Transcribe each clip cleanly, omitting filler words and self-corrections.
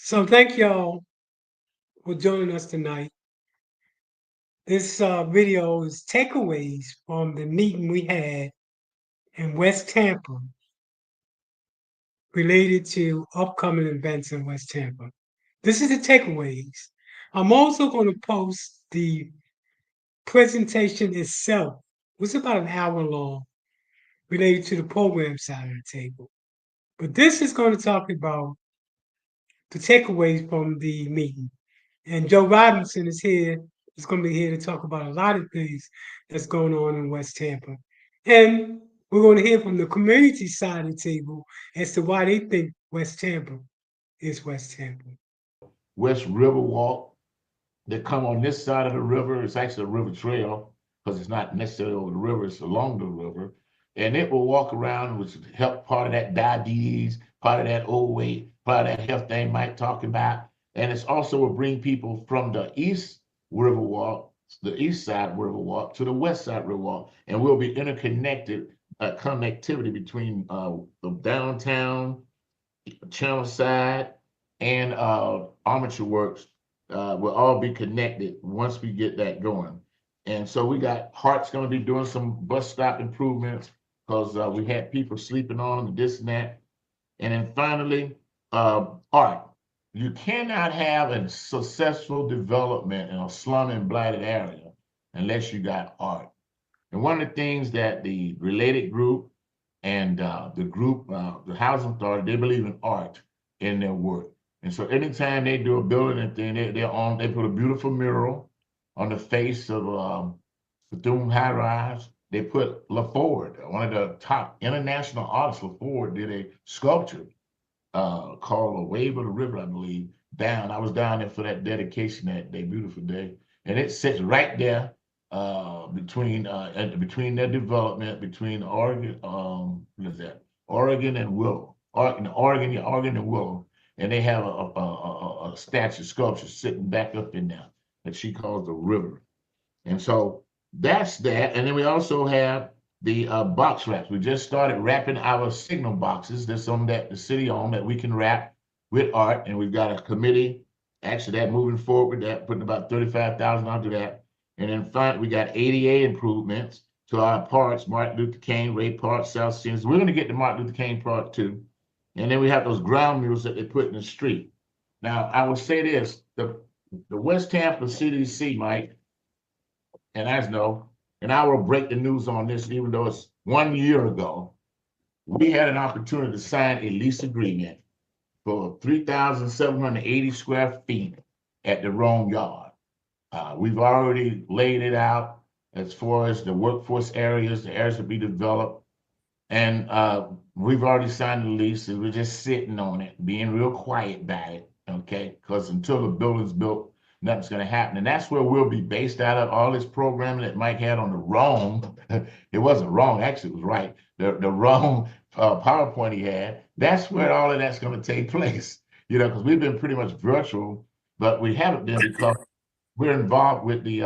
So thank y'all for joining us tonight. This video is takeaways from the meeting we had in West Tampa related to upcoming events in West Tampa. This is the takeaways. I'm also going to post the presentation itself. It was about an hour long related to the program side of the table. But this is going to talk about the takeaways from the meeting. And Joe Robinson is going to be here to talk about a lot of things that's going on in West Tampa. And we're going to hear from the community side of the table as to why they think West Tampa is West Tampa. West River Walk that come on this side of the river. It's actually a river trail because it's not necessarily over the river, it's along the river. And it will walk around, which would help part of that diabetes, part of that overweight, part of that health thing Mike talking about. And it's also will bring people from the east river walk, the east side river walk to the west side river walk. And we'll be interconnected, connectivity between the downtown Channel Side and Armature Works will all be connected once we get that going. And so we got Hart's going to be doing some bus stop improvements because we had people sleeping on them, this and that. And then finally, art. You cannot have a successful development in a slum and blighted area unless you got art. And one of the things that the related group and the group, the housing authority, they believe in art in their work. And so anytime they do a building and thing, they put a beautiful mural on the face of Bethune High Rise. They put LaFord, one of the top international artists, LaFord, did a sculpture called A Wave of the River, I believe, down. I was down there for that dedication that day, beautiful day. And it sits right there between their development, between Oregon, what is that? Oregon and Willow. Oregon and Willow. And they have a statue sculpture sitting back up in there that she calls the river. And so that's that. And then we also have the box wraps. We just started wrapping our signal boxes. There's some that the city owned that we can wrap with art. And we've got a committee actually that moving forward with that, putting about 35,000 onto that. And then finally, we got ADA improvements to our parks, Martin Luther King, Ray Park, South Seniors. We're going to get to Martin Luther King Park too. And then we have those ground murals that they put in the street. Now, I will say this, the West Tampa CDC, Mike, and as know, and I will break the news on this, even though it's 1 year ago, we had an opportunity to sign a lease agreement for 3,780 square feet at the wrong yard. We've already laid it out as far as the workforce areas, the areas to be developed. And we've already signed the lease, and we're just sitting on it, being real quiet about it, okay? Because until the building's built, nothing's going to happen. And that's where we'll be based out of. All this programming that Mike had on the wrong, it wasn't wrong, actually, it was right. The wrong PowerPoint he had, that's where all of that's going to take place, because we've been pretty much virtual, but we haven't been because we're involved with the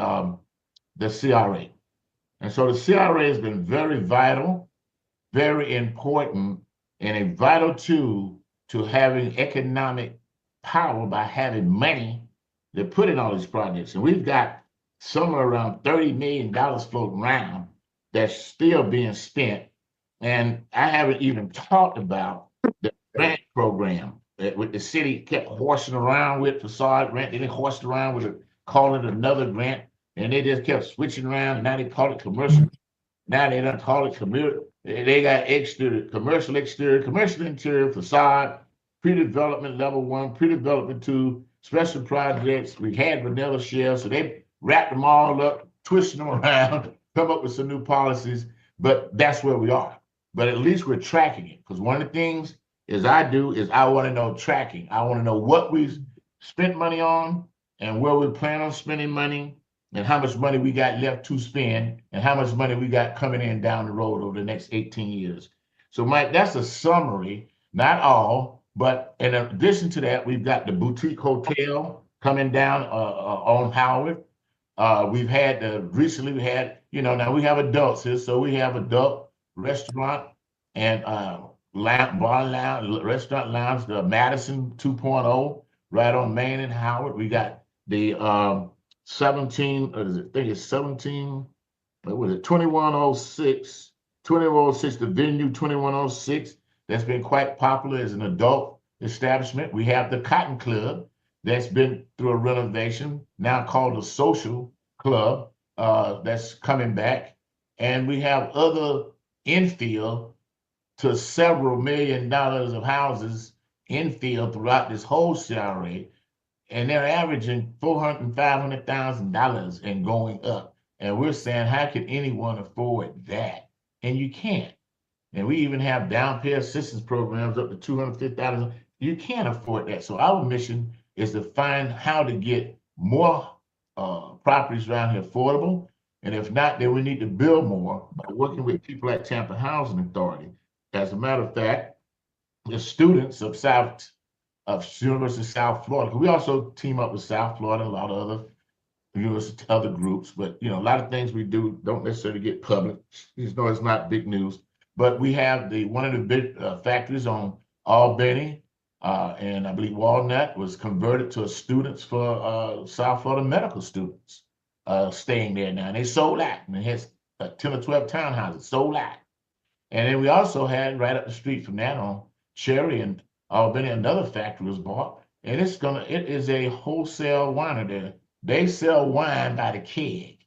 CRA. And so the CRA has been very vital, very important, and a vital tool to having economic power by having money to put in all these projects. And we've got somewhere around $30 million floating around that's still being spent. And I haven't even talked about the grant program that with the city kept horsing around with facade grant. They didn't horse around with it, call it another grant. And they just kept switching around. And now they call it commercial. Now they don't call it commercial. They got commercial exterior, commercial interior, facade, pre-development level 1, pre-development 2, special projects. We had vanilla shells, so they wrapped them all up, twisting them around, come up with some new policies. But that's where we are. But at least we're tracking it, because one of the things I want to know tracking. I want to know what we spent money on and where we plan on spending money, and how much money we got left to spend, and how much money we got coming in down the road over the next 18 years. So, Mike, that's a summary, not all, but in addition to that, we've got the boutique hotel coming down on Howard. Recently we had, now we have adults here, so we have adult restaurant and bar lounge, restaurant lounge, the Madison 2.0. right on Main and Howard. We got the 17, or is it, I think it's 17, what was it, 2106, 2106, the venue 2106, that's been quite popular as an adult establishment. We have the Cotton Club that's been through a renovation, now called the Social Club, that's coming back. And we have other infill to several $1 million of houses infill throughout this whole CRA, and they're averaging 400 and $500,000 and going up. And we're saying, how can anyone afford that? And you can't. And we even have down pay assistance programs up to $250,000. You can't afford that. So our mission is to find how to get more properties around here affordable. And if not, then we need to build more by working with people at Tampa Housing Authority. As a matter of fact, the students of University of South Florida, 'cause we also team up with South Florida and a lot of other groups, but a lot of things we do don't necessarily get public. You know, it's not big news. But we have one of the big factories on Albany, and I believe Walnut was converted to students for South Florida medical students staying there now. And they sold out, and it has 10 or 12 townhouses sold out. And then we also had right up the street from that on Cherry and Albany, another factory was bought, and it is a wholesale winery there. They sell wine by the keg.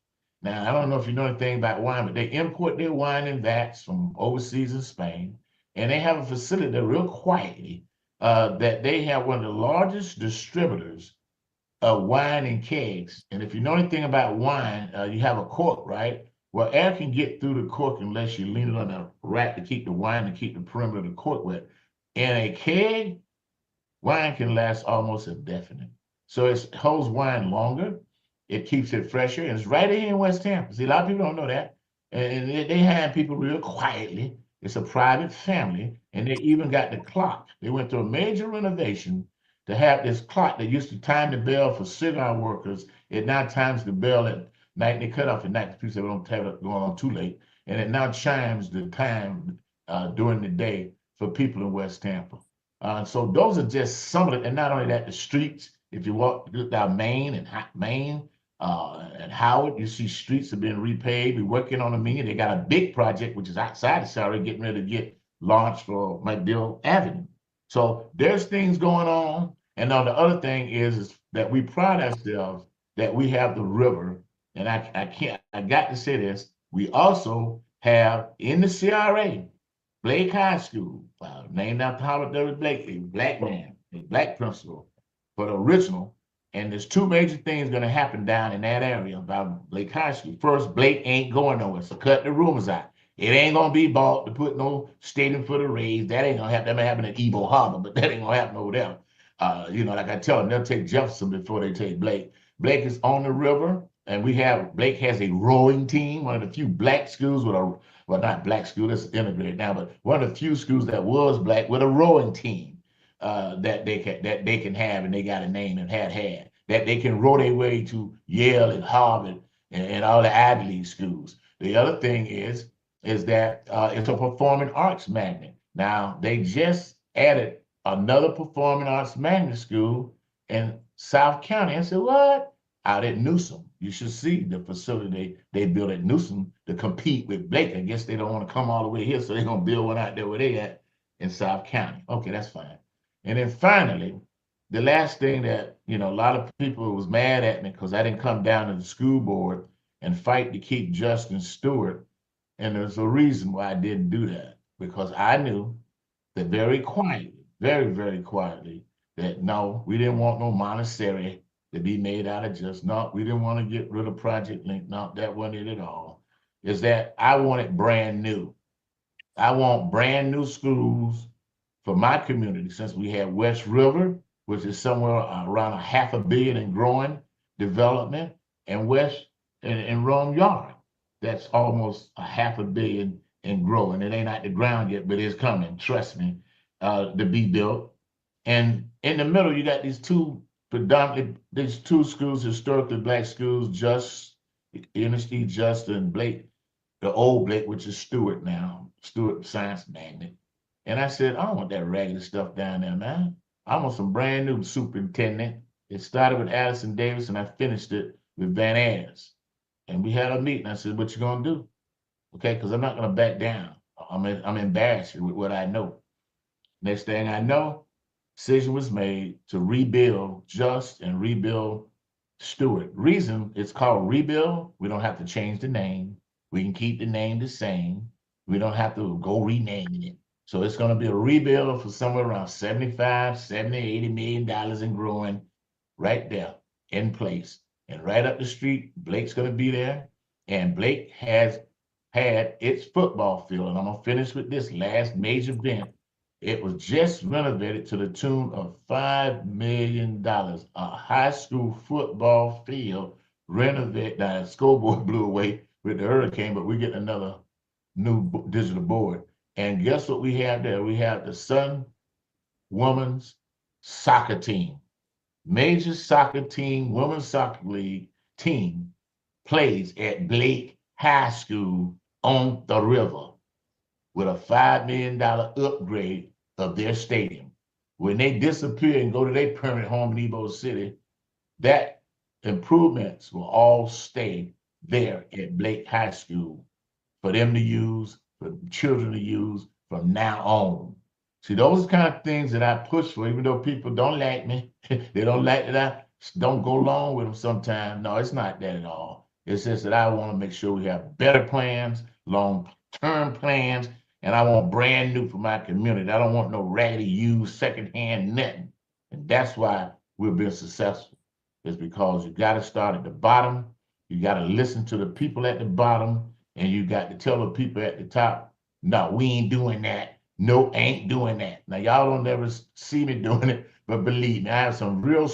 Now, I don't know if you know anything about wine, but they import their wine in vats from overseas in Spain, and they have a facility there real quietly that they have one of the largest distributors of wine in kegs. And if you know anything about wine, you have a cork, right? Well, air can get through the cork unless you lean it on a rack to keep the wine and keep the perimeter of the cork wet. In a keg, wine can last almost indefinite. So it holds wine longer. It keeps it fresher. And it's right here in West Tampa. See, a lot of people don't know that. And they hand people real quietly. It's a private family. And they even got the clock. They went through a major renovation to have this clock that used to time the bell for cigar workers. It now times the bell at night. They cut off at night because people don't have it going on too late. And it now chimes the time during the day for people in West Tampa. So those are just some of it. And not only that, the streets, if you walk down Main and Howard, you see streets have been repaved. We're working on them. They got a big project, which is outside of Surrey, getting ready to get launched for McDill Avenue. So there's things going on. And now the other thing is that we pride ourselves that we have the river. And I got to say this. We also have in the CRA, Blake High School, named after Howard W. Blake, a black man, a black principal, for the original. And there's two major things going to happen down in that area about Blake High School. First, Blake ain't going nowhere, so cut the rumors out. It ain't gonna be bought to put no stadium for the Rays. That ain't gonna happen. That may happen at Evo Harbor, but that ain't gonna happen over there. Like I tell them, they'll take Jefferson before they take Blake. Blake is on the river, and Blake has a rowing team, one of the few black schools with a, well, not black school, it's integrated now, but one of the few schools that was black with a rowing team that they can have, and they got a name and had that they can row their way to Yale and Harvard and all the Ivy League schools. The other thing is that it's a performing arts magnet. Now, they just added another performing arts magnet school in South County. I said, what? Out at Newsom. You should see the facility they built at Newsom to compete with Blake. I guess they don't want to come all the way here, so they're going to build one out there where they at in South County. Okay, that's fine. And then finally, the last thing that, a lot of people was mad at me because I didn't come down to the school board and fight to keep Justin Stewart. And there's a reason why I didn't do that, because I knew that very quietly, very, very quietly, that no, we didn't want no Montessori to be made out of just, no, we didn't want to get rid of Project Link. No, that wasn't it at all. Is that I want it brand new. I want brand new schools for my community, since we have West River, which is somewhere around a $500 million and growing development, and Rome Yard. That's almost a $500 million and growing. It ain't at the ground yet, but it's coming, trust me, to be built. And in the middle, you got these two schools, historically black schools, Ernest E. Just and Blake, the old Blake, which is Stewart now, Stewart Science Magnet. And I said, I don't want that raggedy stuff down there, man. I want some brand new superintendent. It started with Allison Davis and I finished it with Van Ayers. And we had a meeting. I said, what you gonna do? Okay, because I'm not gonna back down. I'm embarrassed with what I know. Next thing I know, decision was made to rebuild Just and rebuild Stewart. Reason it's called rebuild. We don't have to change the name. We can keep the name the same. We don't have to go renaming it. So it's going to be a rebuild for somewhere around 75, 70, $80 million and growing right there in place. And right up the street, Blake's going to be there. And Blake has had its football field. And I'm going to finish with this last major event. It was just renovated to the tune of $5 million. A high school football field renovated. Now, the scoreboard blew away with the hurricane, but we get another new digital board. And guess what we have there? We have the Sun Women's Soccer Team. Major soccer team, women's soccer league team plays at Blake High School on the river with a $5 million upgrade of their stadium. When they disappear and go to their permanent home in Ebo City, that improvements will all stay there at Blake High School for them to use, for children to use from now on. See, those are kind of things that I push for, even though people don't like me. They don't like that I don't go along with them sometimes. No, it's not that at all. It's just that I want to make sure we have better plans, long-term plans, and I want brand new for my community. I don't want no raggedy, used, secondhand nothing. And that's why we've been successful. It's because you got to start at the bottom. You got to listen to the people at the bottom, and you got to tell the people at the top, no, we ain't doing that. No, ain't doing that. Now, y'all don't ever see me doing it, but believe me, I have some real,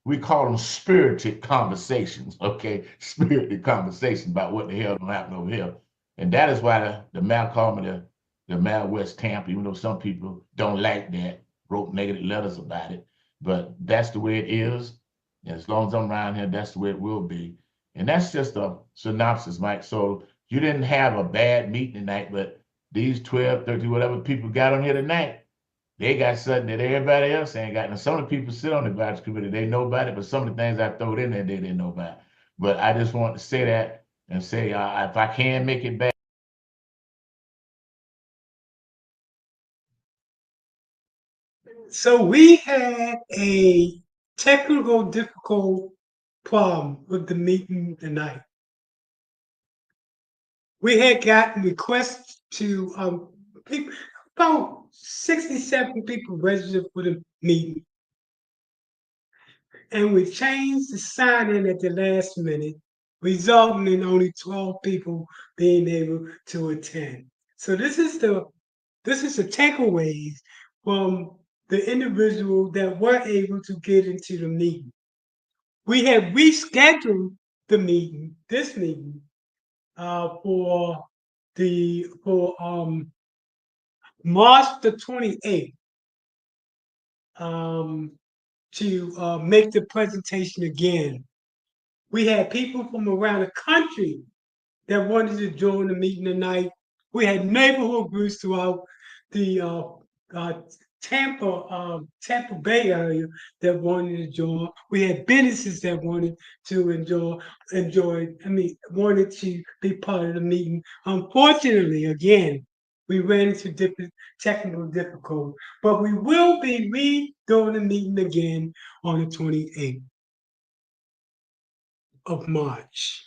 we call them spirited conversations, okay? Spirited conversations about what the hell gonna happen over here. And that is why the mayor called me the mayor of West Tampa, even though some people don't like that, wrote negative letters about it. But that's the way it is. And as long as I'm around here, that's the way it will be. And that's just a synopsis, Mike. So you didn't have a bad meeting tonight, but these 12, 13, whatever people got on here tonight, they got something that everybody else ain't got. And some of the people sit on the advisory committee, they know about it, but some of the things I throw in there, they didn't know about. But I just want to say that and say, if I can make it back. So we had a technical difficult problem with the meeting tonight. We had gotten requests to people, about 67 people registered for the meeting. And we changed the sign in at the last minute, resulting in only 12 people being able to attend. So this is the takeaways from the individual that were able to get into the meeting. We have rescheduled the meeting, this meeting, for March the 28th, to make the presentation again. We had people from around the country that wanted to join the meeting tonight. We had neighborhood groups throughout the uh, Tampa Bay area that wanted to join. We had businesses that wanted to wanted to be part of the meeting. Unfortunately, again, we ran into different technical difficulties, but we will be redoing the meeting again on the 28th of March.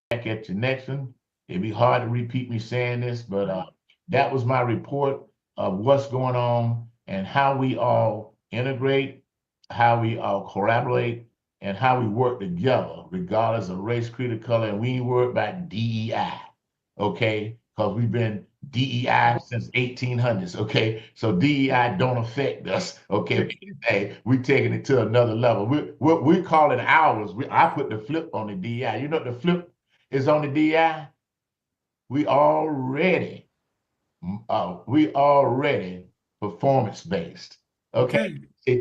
Back at your next one. It'd be hard to repeat me saying this, but that was my report of what's going on and how we all integrate, how we all collaborate, and how we work together, regardless of race, creed, or color. And we ain't worried about DEI, okay? Because we've been DEI since 1800s, okay? So DEI don't affect us, okay? Hey, we taking it to another level. We're calling ours. I put the flip on the DEI. You know what the flip is on the DI, we already performance based. Okay.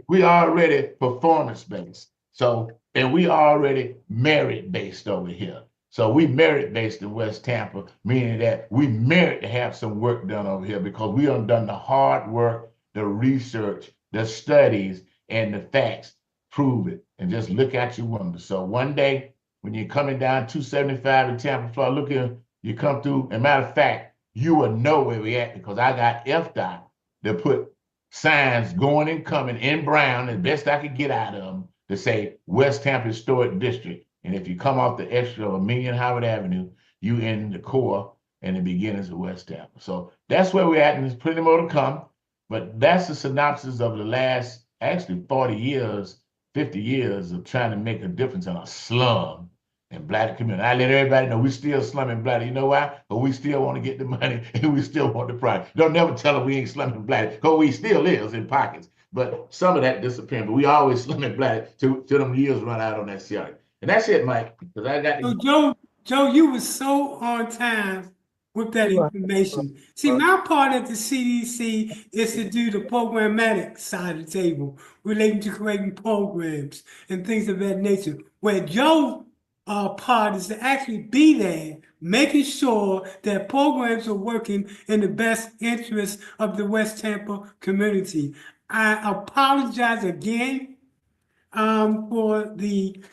We already performance based. So and we already merit based over here. So we merit based in West Tampa, meaning that we merit to have some work done over here because we have done the hard work, the research, the studies, and the facts prove it. And just look at your wonder. So one day when you're coming down 275 in Tampa, Florida, look here, you come through. And matter of fact, you will know where we at because I got FDOT to put signs going and coming in brown as best I could get out of them to say West Tampa Historic District. And if you come off the extra of a million Howard Avenue, you in the core and the beginnings of West Tampa. So that's where we're at, and there's plenty more to come. But that's the synopsis of the last actually 40 years, 50 years of trying to make a difference in a slum and Black community. I let everybody know we still slumming Black. You know why? But we still want to get the money and we still want the product. Don't never tell them we ain't slumming Black because we still is in pockets. But some of that disappearing. But we always slumming Black till them years run out on that CR. And that's it, Mike. Because I got So Joe, you were so on time with that information. See, my part at the CDC is to do the programmatic side of the table relating to creating programs and things of that nature. Where Joe's part is to actually be there, making sure that programs are working in the best interest of the West Tampa community. I apologize again for the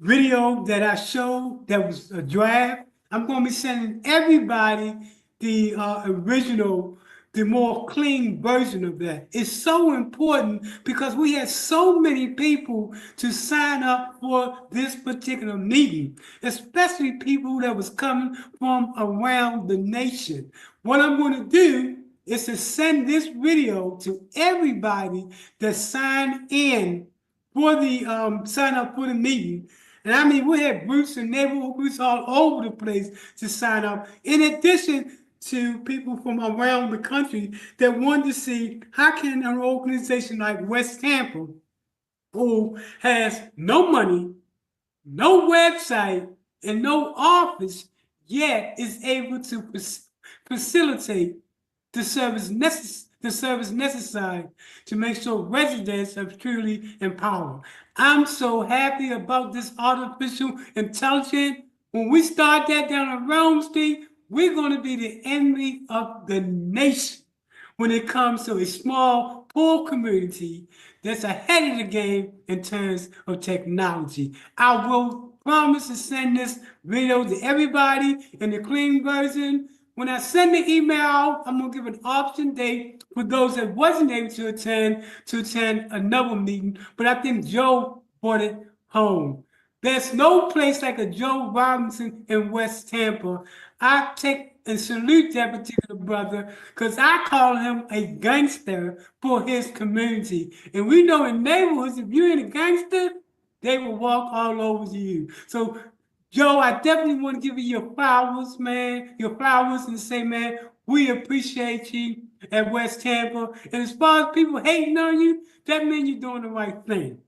video that I showed that was a draft. I'm going to be sending everybody the original, the more clean version of that. It's so important because we had so many people to sign up for this particular meeting, especially people that was coming from around the nation. What I'm going to do is to send this video to everybody that signed in for the sign up for the meeting. And I mean, we had groups and neighborhood groups all over the place to sign up, in addition to people from around the country that wanted to see how can an organization like West Tampa, who has no money, no website, and no office, yet is able to facilitate the service necessary to make sure residents are truly empowered. I'm so happy about this artificial intelligence. When we start that down on Rome Street, we're going to be the enemy of the nation when it comes to a small, poor community that's ahead of the game in terms of technology. I will promise to send this video to everybody in the clean version. When I send the email out, I'm gonna give an option date for those that wasn't able to attend another meeting. But I think Joe brought it home. There's no place like a Joe Robinson in West Tampa. I take and salute that particular brother because I call him a gangster for his community. And we know in neighborhoods, if you ain't a gangster, they will walk all over you. So, Joe, I definitely want to give you your flowers, man, your flowers, and say, man, we appreciate you at West Tampa. And as far as people hating on you, that means you're doing the right thing.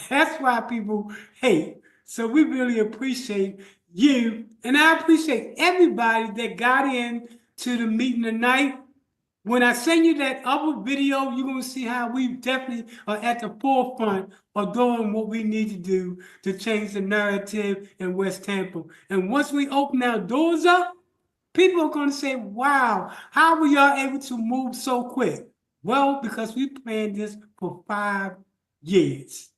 That's why people hate. So we really appreciate you. And I appreciate everybody that got in to the meeting tonight. When I send you that other video, you're going to see how we definitely are at the forefront of doing what we need to do to change the narrative in West Tampa. And once we open our doors up, people are going to say, wow, how were y'all able to move so quick? Well, because we planned this for 5 years.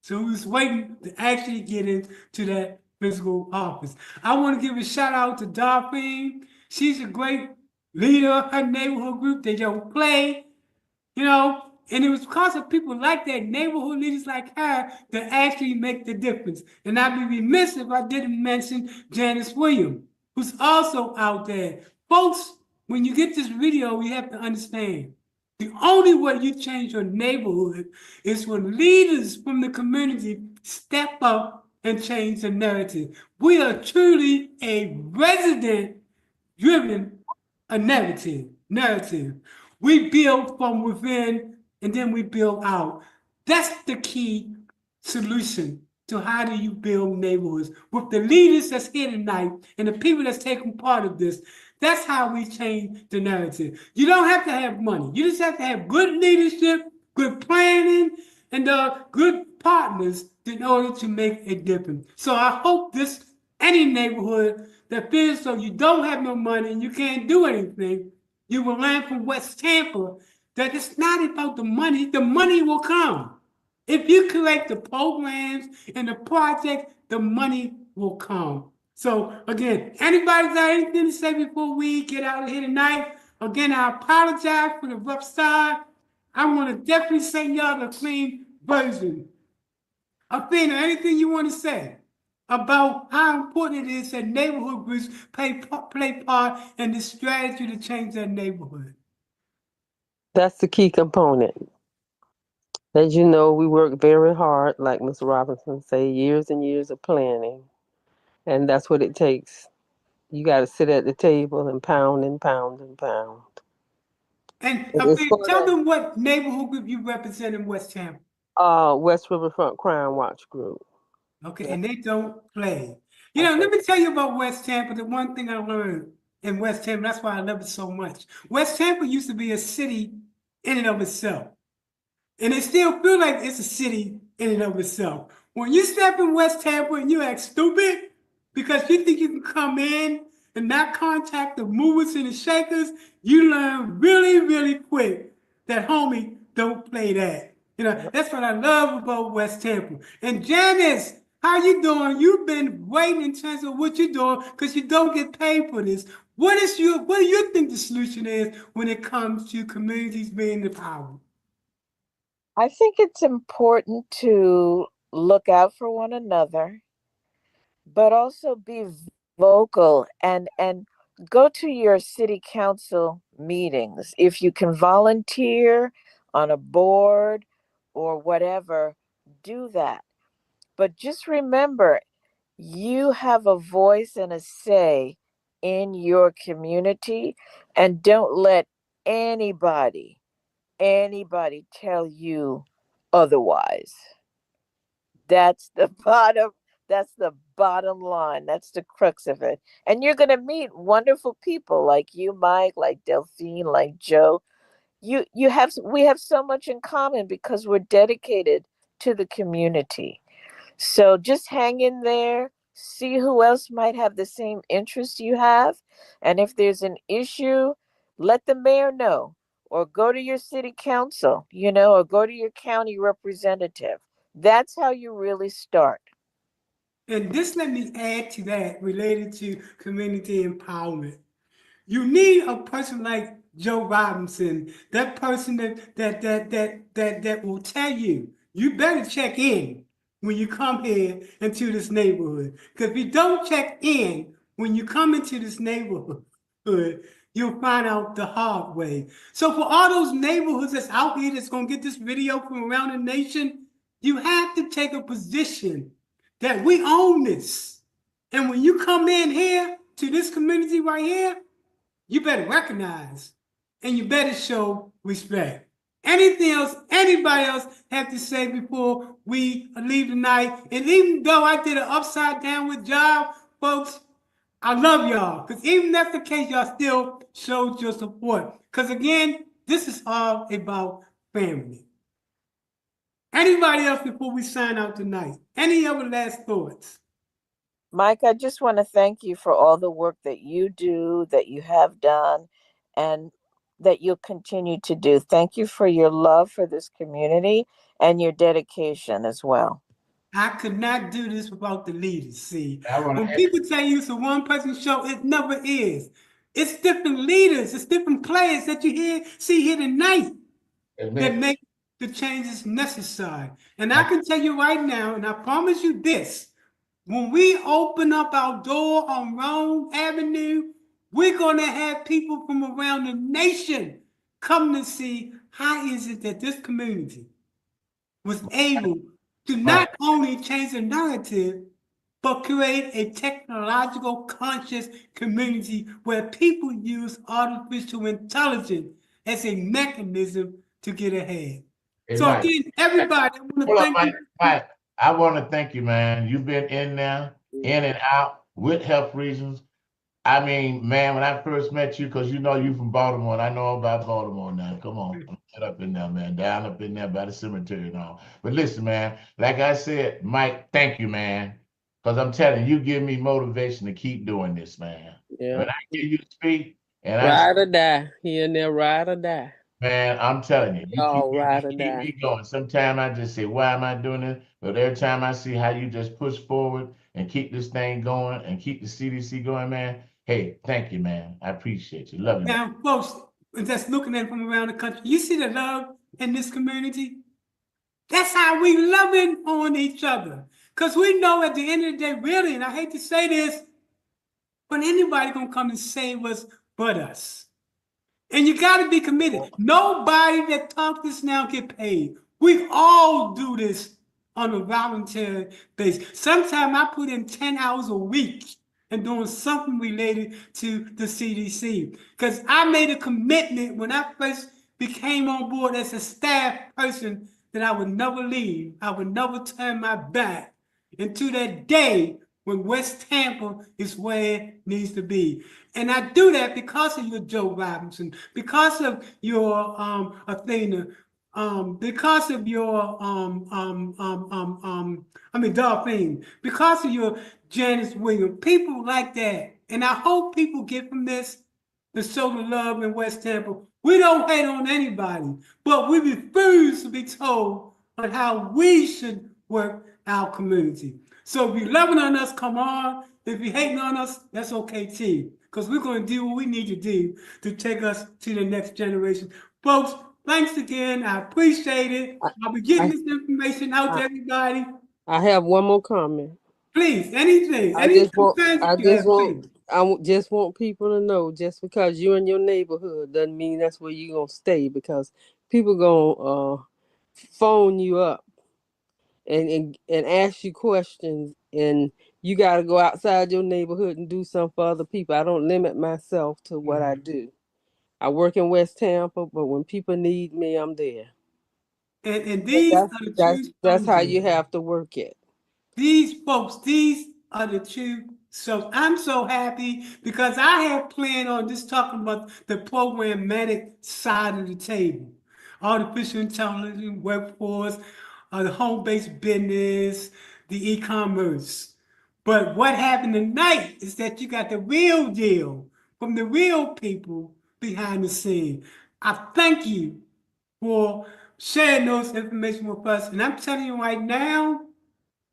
So we was waiting to actually get into that physical office. I want to give a shout out to Darlene. She's a great leader of her neighborhood group. They don't play, you know, and it was because of people like that, neighborhood leaders like her, that actually make the difference. And I'd be remiss if I didn't mention Janice Williams, who's also out there. Folks, when you get this video, you have to understand the only way you change your neighborhood is when leaders from the community step up and change the narrative. We are truly a resident-driven narrative. We build from within and then we build out. That's the key solution to how do you build neighborhoods. With the leaders that's here tonight and the people that's taking part of this, that's how we change the narrative. You don't have to have money. You just have to have good leadership, good planning, and good partners in order to make a difference. So I hope this any neighborhood that feels so you don't have no money and you can't do anything, you will learn from West Tampa that it's not about the money will come. If you create the programs and the project, the money will come. So again, anybody got anything to say before we get out of here tonight? Again, I apologize for the rough start. I want to definitely send y'all the clean version. Athena, anything you want to say about how important it is that neighborhood groups play part in the strategy to change their neighborhood? That's the key component. As you know, we work very hard, like Mr. Robinson say, years and years of planning, and that's what it takes. You got to sit at the table and pound and pound and pound. And And it's Athena, for tell the them what neighborhood group you represent in West Tampa. West Riverfront Crime Watch Group. Okay, and they don't play. Okay. Let me tell you about West Tampa. The one thing I learned in West Tampa, that's why I love it so much. West Tampa used to be a city in and of itself. And it still feels like it's a city in and of itself. When you step in West Tampa and you act stupid because you think you can come in and not contact the movers and the shakers, you learn really, really quick that homie don't play that. That's what I love about West Tampa. And Janice, how you doing? You've been waiting in terms of what you're doing because you don't get paid for this. What do you think the solution is when it comes to communities being empowered? I think it's important to look out for one another, but also be vocal and go to your city council meetings. If you can volunteer on a board or whatever, do that. But just remember, you have a voice and a say in your community, and don't let anybody anybody tell you otherwise. That's the bottom line. That's the crux of it. And you're going to meet wonderful people like you, Mike, like Delphine, like Joe. You have we have so much in common because we're dedicated to the community. So just hang in there, see who else might have the same interests you have. And if there's an issue, let the mayor know, or go to your city council, or go to your county representative. That's how you really start. And this let me add to that related to community empowerment. You need a person like Joe Robinson, that person that will tell you, you better check in when you come here into this neighborhood. Because if you don't check in when you come into this neighborhood, you'll find out the hard way. So for all those neighborhoods that's out here that's gonna get this video from around the nation, you have to take a position that we own this. And when you come in here to this community right here, you better recognize and you better show respect. Anything else, anybody else have to say before we leave tonight? And even though I did an upside down with job, folks, I love y'all. Because even if that's the case, y'all still showed your support. Because again, this is all about family. Anybody else before we sign out tonight? Any other last thoughts? Mike, I just want to thank you for all the work that you do, that you have done, and that you'll continue to do. Thank you for your love for this community and your dedication as well. I could not do this without the leaders. See, I want when to people tell you it's a one person show, it never is. It's different leaders, it's different players that see here tonight that admit, make the changes necessary. And I can tell you right now, and I promise you this, when we open up our door on Rome Avenue, we're going to have people from around the nation come to see how is it that this community was able to not Mike, only change the narrative, but create a technological conscious community where people use artificial intelligence as a mechanism to get ahead. hey, So Mike. again, everybody, I want to Hold up, thank Mike. you. Mike, I want to thank you, man. You've been in there, in and out with health reasons. I mean, man, when I first met you, because you know you from Baltimore, and I know about Baltimore now. Come on, get up in there, man. Down up in there by the cemetery and all. But listen, man, like I said, Mike, thank you, man. Because I'm telling you, give me motivation to keep doing this, man. Yeah. When I hear you speak, and Ride or die. Here and there, ride or die. man, I'm telling you, Y'all ride you or keep die. me going. Sometimes I just say, why am I doing this? But every time I see how you just push forward and keep this thing going and keep the CDC going, man, hey, thank you, man. I appreciate you. Love you, man. Now, folks, just looking at it from around the country, you see the love in this community? That's how we loving on each other. Because we know at the end of the day, really, and I hate to say this, but anybody gonna come and save us but us. And you got to be committed. Nobody that talks this now get paid. We all do this on a voluntary basis. Sometimes I put in 10 hours a week and doing something related to the CDC. Because I made a commitment when I first became on board as a staff person that I would never leave. I would never turn my back into that day when West Tampa is where it needs to be. And I do that because of your Joe Robinson, because of your Athena, because of your Dolphine, because of your Janice Williams, people like that. And I hope people get from this the show the love in West Tampa. We don't hate on anybody, but we refuse to be told on how we should work our community. So if you're loving on us, come on. If you're hating on us, that's okay too. Because we're going to do what we need to do to take us to the next generation. Folks, thanks again. I appreciate it. I'll be getting this information out to everybody. I have one more comment. Please, anything. I Any just want, I you just have, want, please. just want people to know, just because you're in your neighborhood doesn't mean that's where you're gonna stay, because people gonna phone you up and ask you questions, and you got to go outside your neighborhood and do something for other people. I don't limit myself to what I do. I work in West Tampa, but when people need me, I'm there. And these are the true That's how soldiers. you have to work it. These folks, these are the true. So I'm so happy because I have planned on just talking about the programmatic side of the table. Artificial intelligence, workforce, the home-based business, the e-commerce. But what happened tonight is that you got the real deal from the real people behind the scene. I thank you for sharing those information with us. And I'm telling you right now,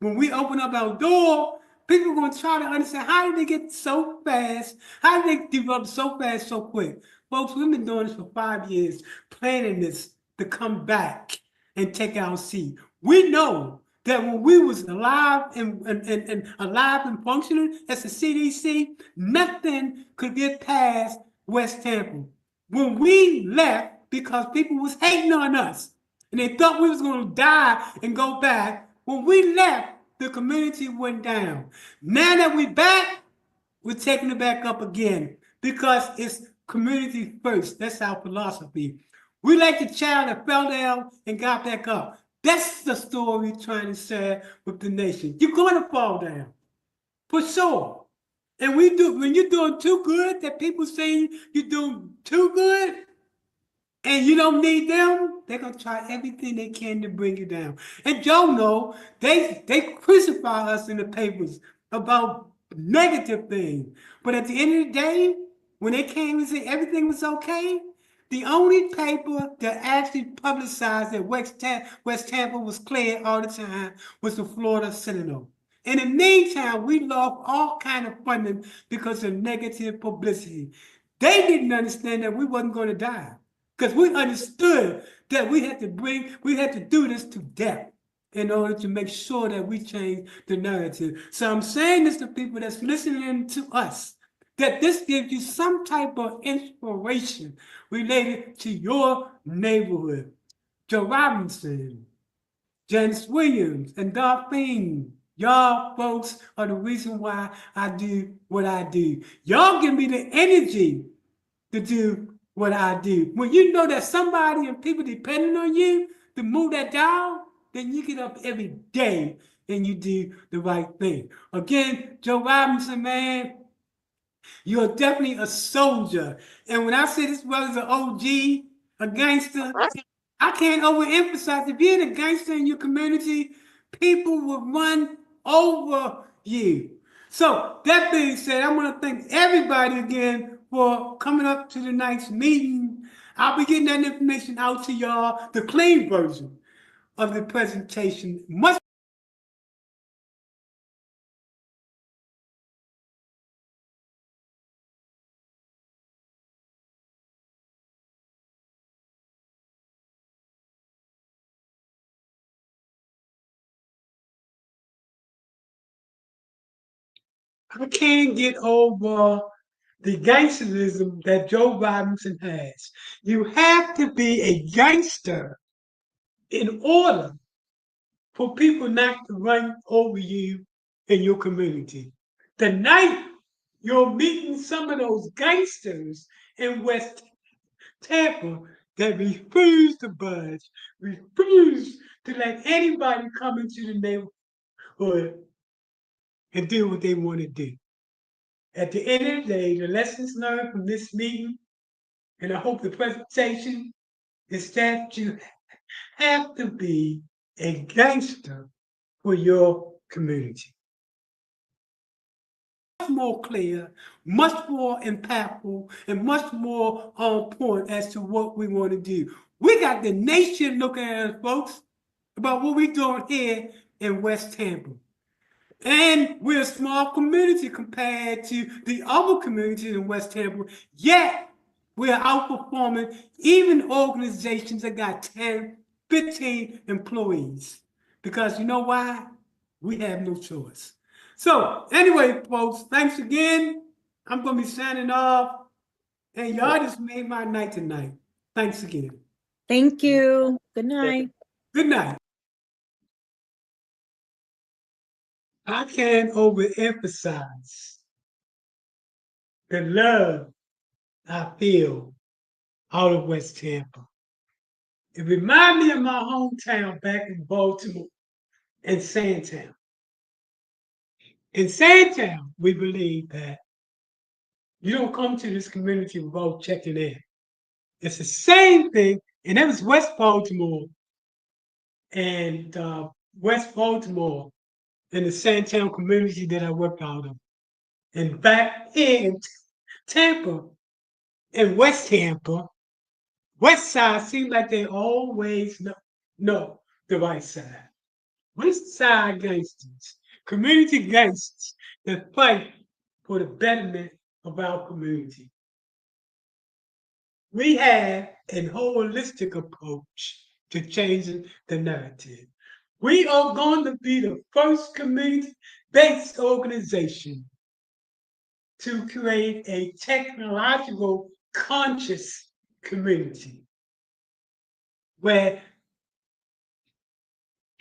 when we open up our door, people are going to try to understand how did they get so fast? How did they develop so fast, so quick? Folks, we've been doing this for 5 years, planning this to come back and take our seat. We know that when we was alive and alive and functioning as the CDC, nothing could get past West Tampa. When we left, because people was hating on us, and they thought we was going to die and go back. When we left, the community went down. Now that we're back, we're taking it back up again because it's community first. That's our philosophy. We like the child that fell down and got back up. That's the story we're trying to share with the nation. You're going to fall down, for sure. And when you're doing too good, that people say you're doing too good, and you don't need them, they're gonna try everything they can to bring you down. And Joe know they crucify us in the papers about negative things. But at the end of the day, when they came and said everything was okay, the only paper that actually publicized that West Tampa was clear all the time was the Florida Sentinel. In the meantime, we lost all kind of funding because of negative publicity. They didn't understand that we wasn't going to die because we understood that we had to do this to death in order to make sure that we change the narrative. So I'm saying this to people that's listening to us, that this gives you some type of inspiration related to your neighborhood. Joe Robinson, Janice Williams, and Dolphine. Y'all folks are the reason why I do what I do. Y'all give me the energy to do what I do. When you know that somebody and people depending on you to move that dial, then you get up every day and you do the right thing. Again, Joe Robinson, man, you're definitely a soldier. And when I say this brother's an OG, a gangster, I can't overemphasize. If you're a gangster in your community, people will run over you. So that being said, I want to thank everybody again for coming up to tonight's meeting. I'll be getting that information out to y'all, the clean version of the presentation. I can't get over the gangsterism that Joe Robinson has. You have to be a gangster in order for people not to run over you in your community. Tonight, you're meeting some of those gangsters in West Tampa that refuse to budge, refuse to let anybody come into the neighborhood and do what they want to do. At the end of the day, the lessons learned from this meeting, and I hope the presentation, is that you have to be a gangster for your community. Much more clear, much more impactful, and much more on point as to what we want to do. We got the nation looking at us, folks, about what we're doing here in West Tampa. And we're a small community compared to the other communities in West Tampa, yet we're outperforming even organizations that got 10, 15 employees. Because you know why? We have no choice. So, anyway, folks, thanks again. I'm going to be signing off. And y'all just made my night tonight. Thanks again. Thank you. Good night. Good night. I can't overemphasize the love I feel out of West Tampa. It reminds me of my hometown back in Baltimore and Sandtown. In Sandtown, we believe that you don't come to this community without checking in. It's the same thing, and that was West Baltimore and West Baltimore and the Sandtown community that I worked out of. And back in Tampa, in West Tampa, West Side seems like they always know the right side. West Side gangsters, community gangsters that fight for the betterment of our community. We have a holistic approach to changing the narrative. We are going to be the first community-based organization to create a technological conscious community where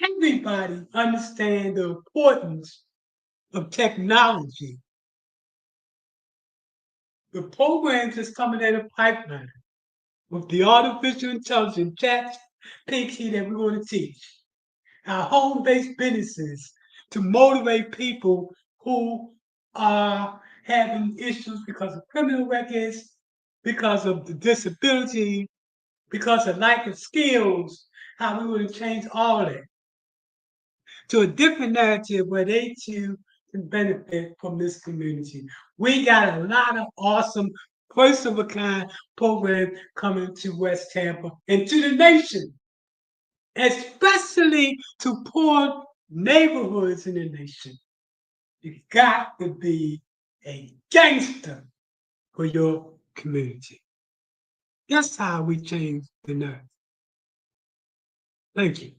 everybody understands the importance of technology. The programs that's coming in the pipeline with the artificial intelligence chat GPT that we're going to teach, our home-based businesses to motivate people who are having issues because of criminal records, because of the disability, because of lack of skills, how we want to change all that to a different narrative where they too can benefit from this community. We got a lot of awesome, first of a kind programs coming to West Tampa and to the nation, especially to poor neighborhoods in the nation. You got to be a gangster for your community. That's how we change the narrative. Thank you.